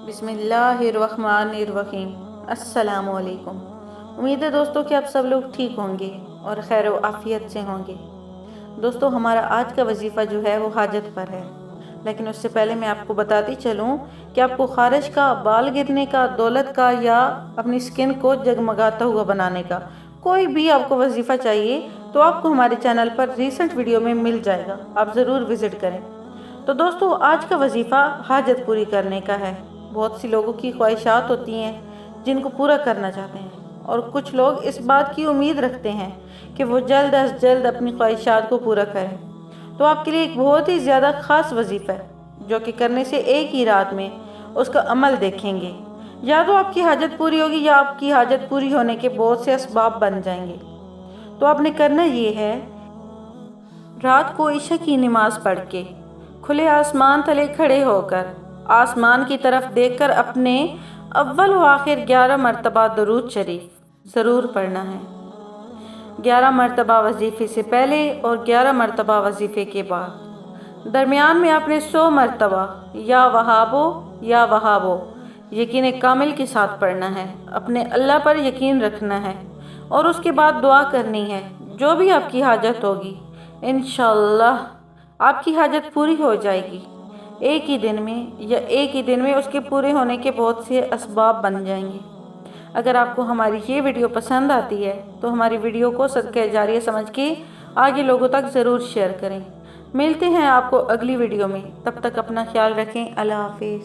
بسم اللہ الرحمن الرحیم۔ السلام علیکم۔ امید ہے دوستوں کہ آپ سب لوگ ٹھیک ہوں گے اور خیر و عافیت سے ہوں گے۔ دوستوں ہمارا آج کا وظیفہ جو ہے وہ حاجت پر ہے، لیکن اس سے پہلے میں آپ کو بتاتی چلوں کہ آپ کو خارش کا، بال گرنے کا، دولت کا یا اپنی سکن کو جگمگاتا ہوا بنانے کا کوئی بھی آپ کو وظیفہ چاہیے تو آپ کو ہمارے چینل پر ریسنٹ ویڈیو میں مل جائے گا، آپ ضرور وزٹ کریں۔ تو دوستو آج کا وظیفہ حاجت پوری کرنے کا ہے۔ بہت سی لوگوں کی خواہشات ہوتی ہیں جن کو پورا کرنا چاہتے ہیں، اور کچھ لوگ اس بات کی امید رکھتے ہیں کہ وہ جلد از جلد اپنی خواہشات کو پورا کریں۔ تو آپ کے لیے ایک بہت ہی زیادہ خاص وظیفہ ہے جو کہ کرنے سے ایک ہی رات میں اس کا عمل دیکھیں گے، یا تو آپ کی حاجت پوری ہوگی یا آپ کی حاجت پوری ہونے کے بہت سے اسباب بن جائیں گے۔ تو آپ نے کرنا یہ ہے، رات کو عشاء کی نماز پڑھ کے کھلے آسمان تلے کھڑے ہو کر آسمان کی طرف دیکھ کر اپنے اول و آخر 11 مرتبہ درود شریف ضرور پڑھنا ہے۔ 11 مرتبہ وظیفے سے پہلے اور 11 مرتبہ وظیفے کے بعد۔ درمیان میں آپ نے 100 مرتبہ یا وہابو یا وہابو یقین کامل کے ساتھ پڑھنا ہے، اپنے اللہ پر یقین رکھنا ہے اور اس کے بعد دعا کرنی ہے۔ جو بھی آپ کی حاجت ہوگی انشاءاللہ آپ کی حاجت پوری ہو جائے گی ایک ہی دن میں اس کے پورے ہونے کے بہت سے اسباب بن جائیں گے۔ اگر آپ کو ہماری یہ ویڈیو پسند آتی ہے تو ہماری ویڈیو کو صدقہ جاریہ سمجھ کے آگے لوگوں تک ضرور شیئر کریں۔ ملتے ہیں آپ کو اگلی ویڈیو میں، تب تک اپنا خیال رکھیں۔ اللہ حافظ۔